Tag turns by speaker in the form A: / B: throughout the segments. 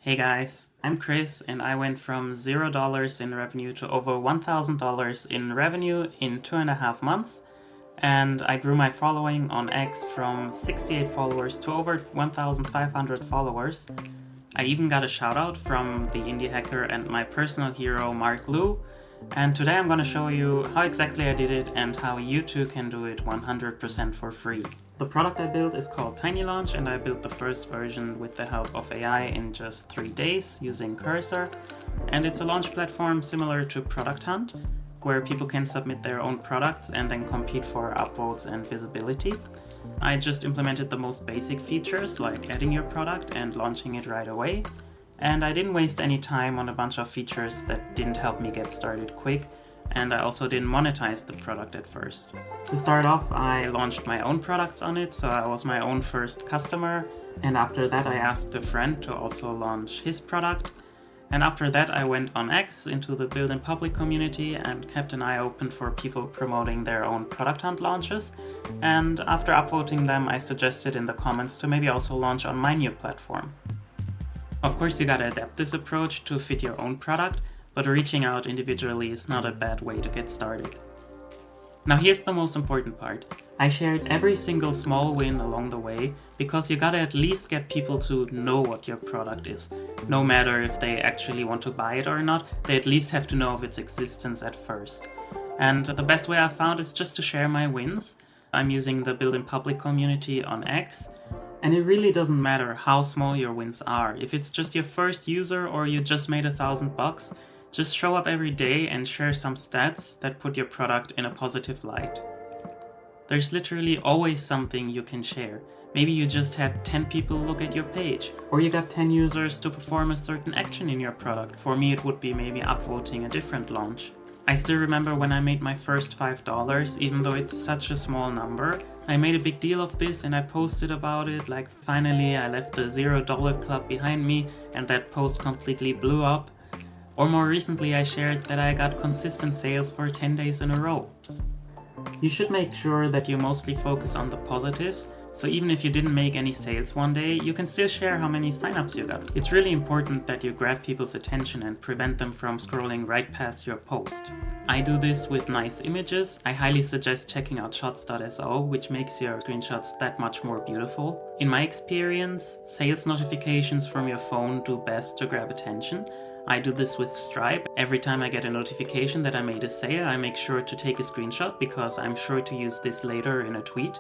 A: Hey guys, I'm Chris and I went from $0 in revenue to over $1,000 in revenue in 2.5 months, and I grew my following on X from 68 followers to over 1,500 followers. I even got a shout out from the indie hacker and my personal hero Mark Liu, and today I'm going to show you how exactly I did it and how you too can do it 100% for free. The product I built is called TinyLaunch, and I built the first version with the help of AI in just 3 days using Cursor, and it's a launch platform similar to Product Hunt, where people can submit their own products and then compete for upvotes and visibility. I just implemented the most basic features like adding your product and launching it right away, and I didn't waste any time on a bunch of features that didn't help me get started quick, and I also didn't monetize the product at first. To start off, I launched my own products on it, so I was my own first customer, and after that I asked a friend to also launch his product. And after that I went on X into the Build in Public community and kept an eye open for people promoting their own Product Hunt launches, and after upvoting them I suggested in the comments to maybe also launch on my new platform. Of course you gotta adapt this approach to fit your own product, but reaching out individually is not a bad way to get started. Now here's the most important part. I shared every single small win along the way because you gotta at least get people to know what your product is. No matter if they actually want to buy it or not, they at least have to know of its existence at first. And the best way I found is just to share my wins. I'm using the Build in Public community on X, and it really doesn't matter how small your wins are. If it's just your first user or you just made $1,000, just show up every day and share some stats that put your product in a positive light. There's literally always something you can share. Maybe you just had 10 people look at your page, or you got 10 users to perform a certain action in your product. For me it would be maybe upvoting a different launch. I still remember when I made my first $5, even though it's such a small number. I made a big deal of this and I posted about it, like finally I left the $0 club behind me, and that post completely blew up. Or more recently I shared that I got consistent sales for 10 days in a row. You should make sure that you mostly focus on the positives, so even if you didn't make any sales one day, you can still share how many signups you got. It's really important that you grab people's attention and prevent them from scrolling right past your post. I do this with nice images. I highly suggest checking out shots.so, which makes your screenshots that much more beautiful. In my experience, sales notifications from your phone do best to grab attention. I do this with Stripe. Every time I get a notification that I made a sale, I make sure to take a screenshot because I'm sure to use this later in a tweet.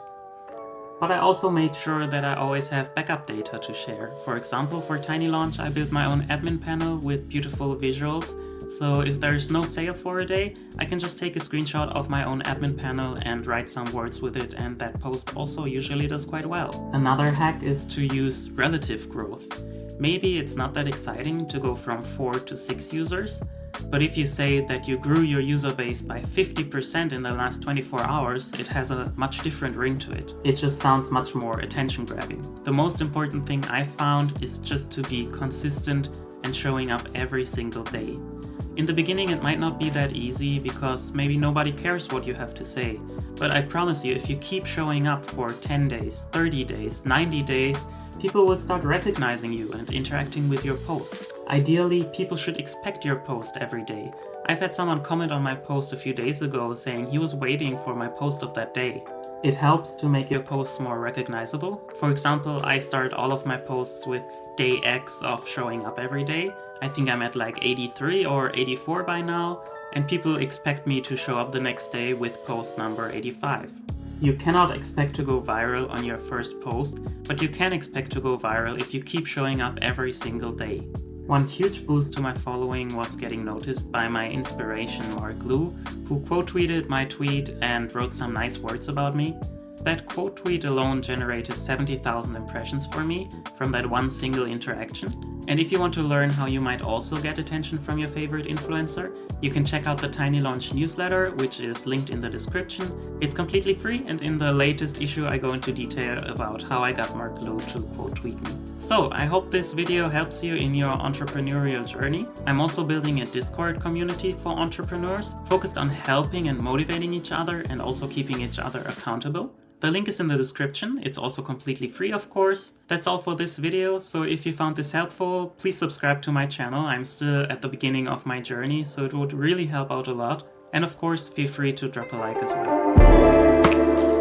A: But I also made sure that I always have backup data to share. For example, for TinyLaunch, I built my own admin panel with beautiful visuals. So if there's no sale for a day, I can just take a screenshot of my own admin panel and write some words with it, and that post also usually does quite well. Another hack is to use relative growth. Maybe it's not that exciting to go from 4 to 6 users, but if you say that you grew your user base by 50% in the last 24 hours, it has a much different ring to it. It just sounds much more attention-grabbing. The most important thing I found is just to be consistent and showing up every single day. In the beginning it might not be that easy because maybe nobody cares what you have to say, but I promise you if you keep showing up for 10 days, 30 days, 90 days, people will start recognizing you and interacting with your posts. Ideally, people should expect your post every day. I've had someone comment on my post a few days ago saying he was waiting for my post of that day. It helps to make your posts more recognizable. For example, I start all of my posts with day X of showing up every day. I think I'm at like 83 or 84 by now, and people expect me to show up the next day with post number 85. You cannot expect to go viral on your first post, but you can expect to go viral if you keep showing up every single day. One huge boost to my following was getting noticed by my inspiration Mark Liu, who quote tweeted my tweet and wrote some nice words about me. That quote tweet alone generated 70,000 impressions for me from that one single interaction. And if you want to learn how you might also get attention from your favorite influencer, you can check out the TinyLaunch newsletter, which is linked in the description. It's completely free, and in the latest issue I go into detail about how I got Mark Liu to quote tweet me. So I hope this video helps you in your entrepreneurial journey. I'm also building a Discord community for entrepreneurs focused on helping and motivating each other and also keeping each other accountable. The link is in the description. It's also completely free, of course. That's all for this video, so if you found this helpful, please subscribe to my channel. I'm still at the beginning of my journey, so it would really help out a lot. And of course, feel free to drop a like as well.